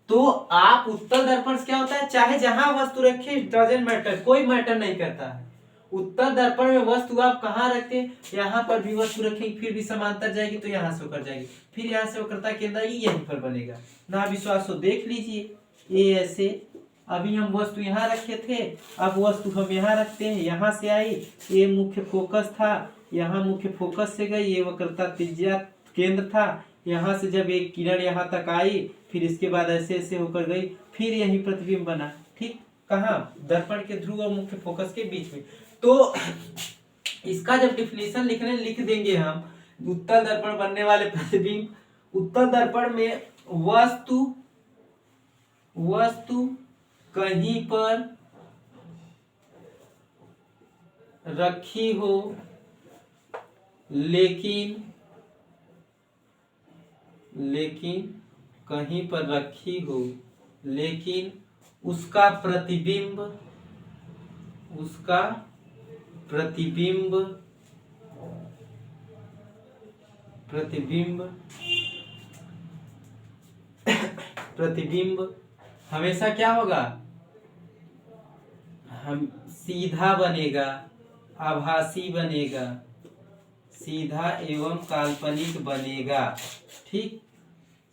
तो आप उत्तल दर्पण से क्या होता है, चाहे जहां वस्तु रखे डजंट मैटर, कोई मैटर नहीं करता है। उत्तल दर्पण में वस्तु आप कहाँ रखते हैं, यहाँ पर भी वस्तु रखेंगे फिर भी समांतर जाएगी तो यहाँ से होकर जाएगी, फिर यहाँ से वक्रता केंद्र आएगी, यहीं पर बनेगा। ना विश्वास हो देख लीजिए, ये ऐसे अभी हम वस्तु यहाँ रखे थे, अब वस्तु हम यहाँ रखते हैं, यहाँ से आई, ये मुख्य फोकस था, यहाँ मुख्य फोकस से गई, ये वक्रता त्रिज्या केंद्र था, यहाँ से जब एक किरण यहाँ तक आई, फिर इसके बाद ऐसे ऐसे होकर गई, फिर यही प्रतिबिंब बना। ठीक, कहाँ? दर्पण के ध्रुव और मुख्य फोकस के बीच में। तो इसका जब डिफिनेशन लिख देंगे हम, उत्तल दर्पण बनने वाले प्रतिबिंब, उत्तल दर्पण में वस्तु कहीं पर रखी हो लेकिन कहीं पर रखी हो लेकिन उसका प्रतिबिंब हमेशा क्या होगा? हम सीधा बनेगा, आभासी बनेगा, सीधा एवं काल्पनिक बनेगा। ठीक,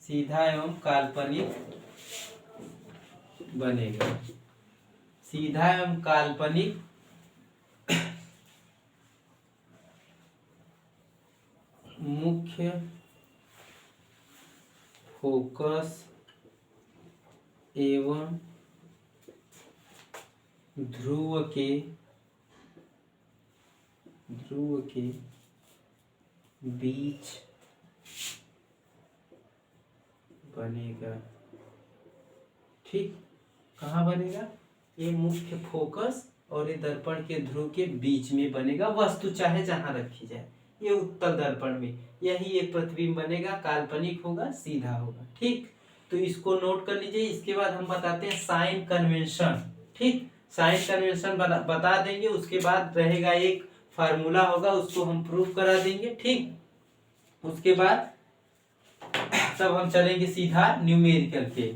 सीधा एवं काल्पनिक बनेगा, सीधा एवं काल्पनिक मुख्य फोकस एवं ध्रुव के बीच बनेगा। ठीक, कहाँ बनेगा? ये मुख्य फोकस और ये दर्पण के ध्रुव के बीच में बनेगा, वस्तु चाहे जहां रखी जाए। ये उत्तल दर्पण में यही एक प्रतिबिंब बनेगा, काल्पनिक होगा, सीधा होगा। ठीक, तो इसको नोट कर लीजिए। इसके बाद हम बताते हैं साइन कन्वेंशन। ठीक, साइन कन्वेंशन बता देंगे, उसके बाद रहेगा एक फार्मूला होगा, उसको हम प्रूफ करा देंगे। ठीक, उसके बाद तब हम चलेंगे सीधा न्यूमेरिकल के।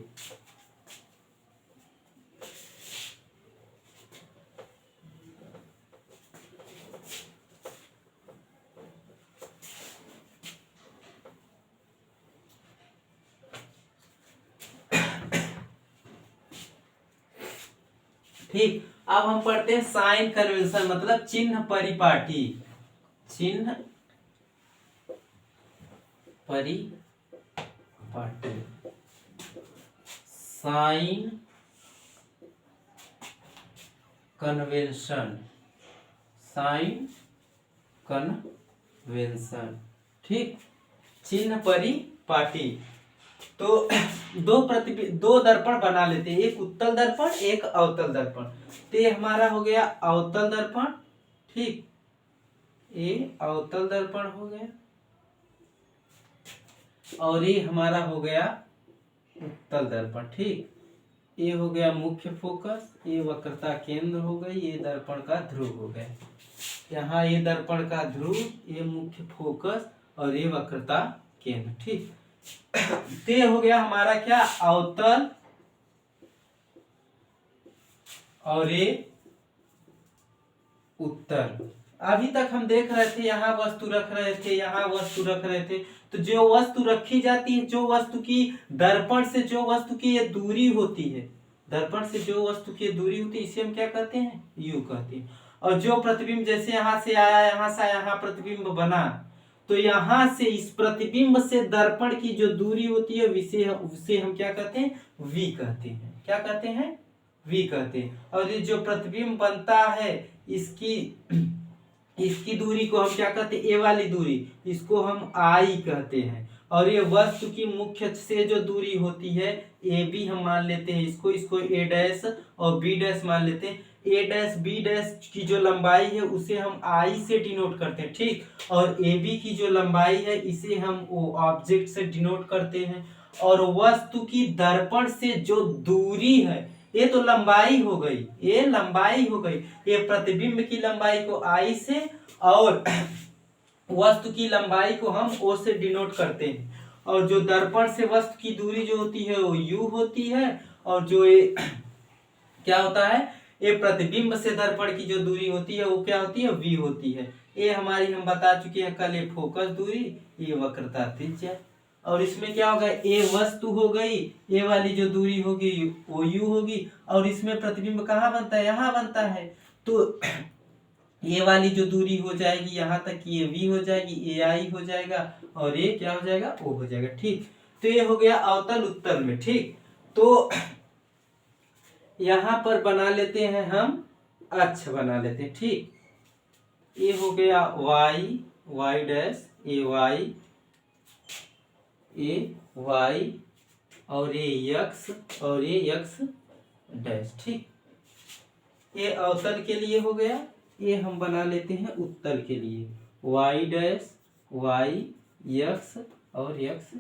ठीक, अब हम पढ़ते हैं साइन कन्वेंशन, मतलब चिन्ह परिपाटी। चिन्ह परिपाटी, साइन कन्वेंशन, साइन कन्वेंशन। ठीक, चिन्ह परिपाटी। तो दो दर्पण बना लेते हैं, एक उत्तल दर्पण, एक अवतल दर्पण। तो ये हमारा हो गया अवतल दर्पण। ठीक, ये अवतल दर्पण हो गया और ये हमारा हो गया उत्तल दर्पण। ठीक, ये हो गया मुख्य फोकस, ये वक्रता केंद्र हो गई, ये दर्पण का ध्रुव हो गया। यहाँ ये दर्पण का ध्रुव, ये मुख्य फोकस और ये वक्रता केंद्र। ठीक, ते हो गया हमारा क्या? अवतल और ये उत्तल। अभी तक हम देख रहे थे यहाँ वस्तु रख रहे थे, यहाँ वस्तु रख रहे थे। तो जो वस्तु रखी जाती है, जो वस्तु की दर्पण से जो वस्तु की ये दूरी होती है, दर्पण से जो वस्तु की दूरी होती है, इसे हम क्या कहते हैं? यू कहते हैं। और जो प्रतिबिंब जैसे यहाँ से आया, यहाँ से यहाँ प्रतिबिंब बना, तो यहाँ से इस प्रतिबिंब से दर्पण की जो दूरी होती है उसे हम क्या कहते हैं? वी कहते हैं। क्या कहते हैं? वी कहते हैं। और ये जो प्रतिबिंब बनता है, इसकी दूरी को हम क्या कहते हैं? ए वाली दूरी, इसको हम आई कहते हैं। और ये वस्तु की मुख्य से जो दूरी होती है, ए बी हम मान लेते हैं इसको ए डैश और बी डैश मान लेते हैं। ए डैश बी डैश की जो लंबाई है उसे हम आई से डिनोट करते हैं, ठीक। और ए बी की जो लंबाई है इसे हम वो ऑब्जेक्ट से डिनोट करते हैं। और वस्तु की दर्पण से जो दूरी है, ये तो लंबाई हो गई, ये लंबाई हो गई, ये प्रतिबिंब की लंबाई को आई से और वस्तु की लंबाई को हम ओ से डिनोट करते हैं। और जो दर्पण से वस्तु की दूरी जो होती है वो यू होती है। और जो ये क्या होता है, ये प्रतिबिंब से दर्पण की जो दूरी होती है वो क्या होती है, वी होती है। ये हमारी हम बता चुके हैं कल, ये फोकस दूरी, ये वक्रता त्रिज्या। और इसमें क्या होगा, ए वस्तु हो गई, ए वाली जो दूरी होगी वो यू होगी। और इसमें प्रतिबिंब कहाँ बनता है, यहाँ बनता है। तो ये वाली जो दूरी हो जाएगी यहाँ तक की, ये वी हो जाएगी, ए आई हो जाएगा, और ये क्या हो जाएगा, ओ हो जाएगा, ठीक। तो ये हो गया अवतल उत्तल में, ठीक। तो यहाँ पर बना लेते हैं हम अक्ष बना लेते हैं, ठीक। ये हो गया वाई, वाई डैश, ए वाई और ये यक्स और ये यक्स डैश, ठीक। ये अवतल के लिए हो गया। ये हम बना लेते हैं उत्तल के लिए, वाई डैश, वाई यक्स और यक्स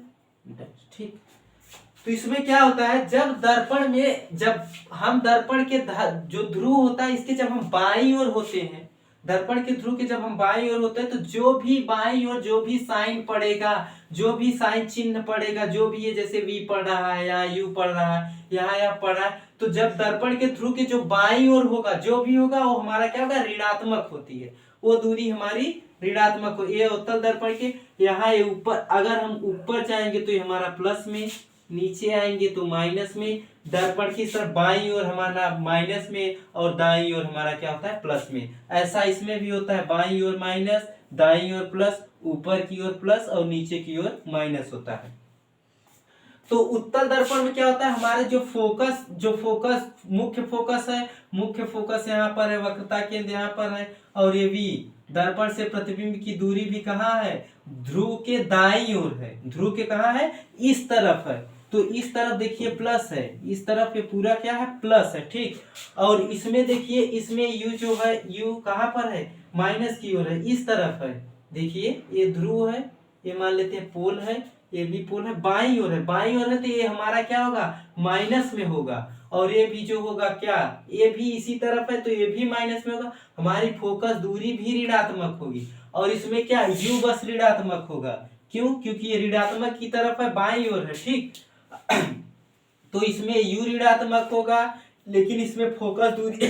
डैश, ठीक। तो इसमें क्या होता है, जब दर्पण में, जब हम दर्पण के जो ध्रुव होता है इसके जब हम बाईं ओर होते हैं, दर्पण के ध्रुव के जब हम बाईं ओर होते हैं, तो जो भी बाईं ओर जो भी साइन पड़ेगा, जो भी साइन चिन्ह पड़ेगा, जो भी ये जैसे वी पड़ रहा है, यहाँ यू पड़ रहा है, यहाँ पड़ रहा है, तो जब दर्पण के ध्रुव के जो बाईं ओर होगा, जो भी होगा वो हमारा क्या होगा, ऋणात्मक होती है, वो दूरी हमारी ऋणात्मक हो। ये उत्तल दर्पण के यहाँ ये ऊपर, अगर हम ऊपर जाएंगे तो ये हमारा प्लस में, नीचे आएंगे तो माइनस में, दर्पण की तरफ बाईं ओर हमारा माइनस में और दाईं ओर हमारा क्या होता है, प्लस में। ऐसा इसमें भी होता है, बाईं ओर माइनस, दाईं ओर प्लस, ऊपर की ओर प्लस और नीचे की ओर माइनस होता है। तो उत्तल दर्पण में क्या होता है, हमारे जो फोकस मुख्य फोकस है, मुख्य फोकस यहाँ पर है, वक्रता केंद्र यहाँ पर है, और ये भी दर्पण से प्रतिबिंब की दूरी भी कहाँ है, ध्रुव के दाईं ओर है। ध्रुव के कहाँ है, इस तरफ है। तो इस तरफ देखिए प्लस है, इस तरफ ये पूरा क्या है, प्लस है, ठीक। और इसमें देखिए, इसमें यू जो है, यू कहाँ पर है, माइनस की ओर है, इस तरफ है। देखिए ये ध्रुव है, ये मान लेते हैं पोल है, ये भी पोल है, बाईं ओर है, बाईं ओर है, तो ये हमारा क्या होगा, माइनस में होगा। और ये भी जो होगा क्या, ये भी इसी तरफ है, तो ये भी माइनस में होगा। हमारी फोकस दूरी भी ऋणात्मक होगी। और इसमें क्या, यू बस ऋणात्मक होगा। क्यों, क्योंकि ये ऋणात्मक की तरफ है, बाईं ओर है, ठीक। तो इसमें यू ऋणात्मक होगा, लेकिन इसमें फोकस दूरी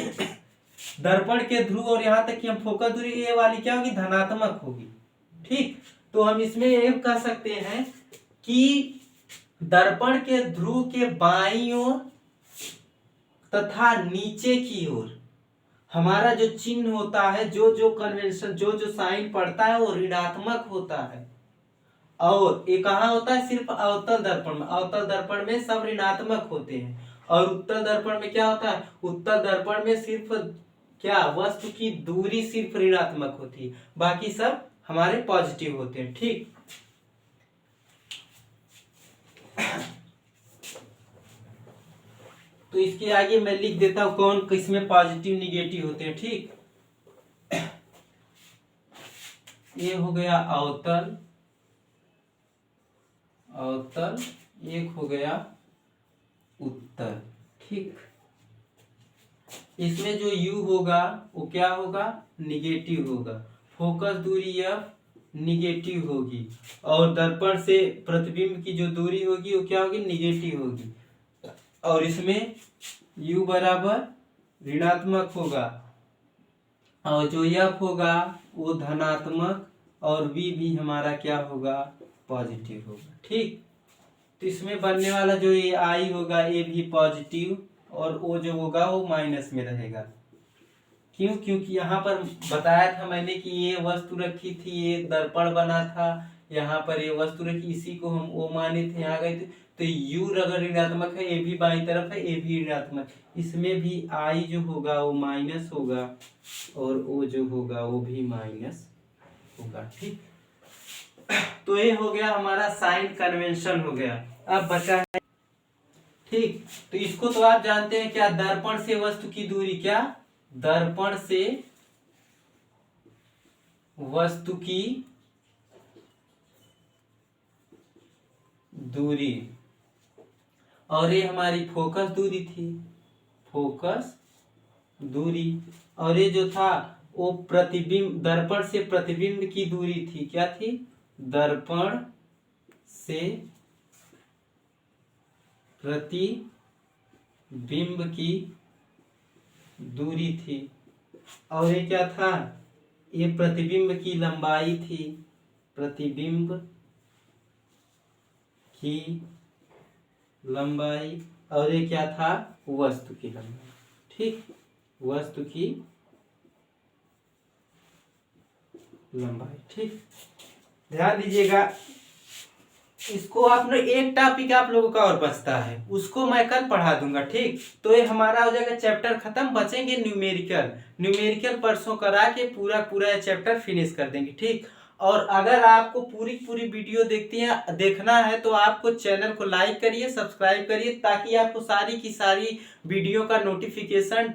दर्पण के ध्रुव और यहाँ तक कि हम फोकस दूरी ये वाली क्या होगी, धनात्मक होगी, ठीक। तो हम इसमें ये कह सकते हैं कि दर्पण के ध्रुव के बाईं ओर तथा नीचे की ओर हमारा जो चिन्ह होता है, जो जो कन्वेंशन, जो जो साइन पड़ता है वो ऋणात्मक होता है। और ये कहाँ होता है, सिर्फ अवतल दर्पण में। अवतल दर्पण में सब ऋणात्मक होते हैं। और उत्तल दर्पण में क्या होता है, उत्तल दर्पण में सिर्फ क्या, वस्तु की दूरी सिर्फ ऋणात्मक होती है, बाकी सब हमारे पॉजिटिव होते हैं, ठीक। तो इसके आगे मैं लिख देता हूं कौन किसमें पॉजिटिव निगेटिव होते हैं, ठीक। ये हो गया अवतल, अवतल, एक हो गया उत्तल, ठीक। इसमें जो u होगा वो क्या होगा, निगेटिव होगा। फोकस दूरी एफ निगेटिव होगी, और दर्पण से प्रतिबिंब की जो दूरी होगी वो क्या होगी, निगेटिव होगी। और इसमें u बराबर ऋणात्मक होगा, और जो f होगा वो धनात्मक, और v भी हमारा क्या होगा, पॉजिटिव होगा, ठीक। तो इसमें बनने वाला जो ये i होगा ये भी पॉजिटिव, और o जो होगा वो माइनस में रहेगा। क्यों, क्योंकि यहाँ पर बताया था मैंने कि ये वस्तु रखी थी, ये दर्पण बना था, यहाँ पर ये वस्तु रखी, इसी को हम ओ माने थे, यहाँ गए थे। तो u अगर ऋणात्मक है, ये भी बाईं तरफ है, ये भी ऋणात्मक, इसमें भी i जो होगा वो माइनस होगा, और o जो होगा वो भी माइनस होगा, ठीक। तो ये हो गया हमारा साइन कन्वेंशन हो गया। अब बचा है, ठीक। तो इसको तो आप जानते हैं क्या, दर्पण से वस्तु की दूरी क्या, दर्पण से वस्तु की दूरी, और ये हमारी फोकस दूरी थी, फोकस दूरी। और ये जो था वो प्रतिबिंब, दर्पण से प्रतिबिंब की दूरी थी, क्या थी? दर्पण से प्रतिबिंब की दूरी थी। और ये क्या था? ये प्रतिबिंब की लंबाई थी, प्रतिबिंब की लंबाई। और ये क्या था? वस्तु की लंबाई, ठीक, वस्तु की लंबाई, ठीक। ध्यान दीजिएगा, इसको आपने एक टॉपिक आप लोगों का और बचता है, उसको मैं कल पढ़ा दूंगा, ठीक। तो ये हमारा हो जाएगा चैप्टर खत्म, बचेंगे न्यूमेरिकल। न्यूमेरिकल परसों करा के पूरा पूरा चैप्टर फिनिश कर देंगे, ठीक। और अगर आपको पूरी पूरी वीडियो देखना है तो आपको चैनल को लाइक करिए, सब्सक्राइब करिए, ताकि आपको सारी की सारी वीडियो का नोटिफिकेशन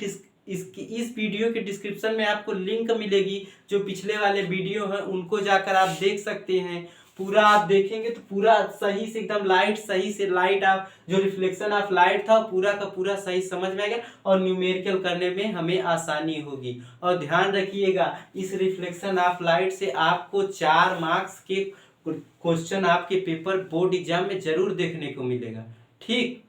इस वीडियो के डिस्क्रिप्शन में आपको लिंक मिलेगी, जो पिछले वाले वीडियो हैं उनको जाकर आप देख सकते हैं। पूरा आप देखेंगे तो पूरा सही से एकदम सही से लाइट आप जो रिफ्लेक्शन ऑफ लाइट था पूरा का पूरा सही समझ में आएगा, और न्यूमेरिकल करने में हमें आसानी होगी। और ध्यान रखिएगा, इस रिफ्लेक्शन ऑफ लाइट से आपको 4 मार्क्स के क्वेश्चन आपके पेपर बोर्ड एग्जाम में जरूर देखने को मिलेगा, ठीक।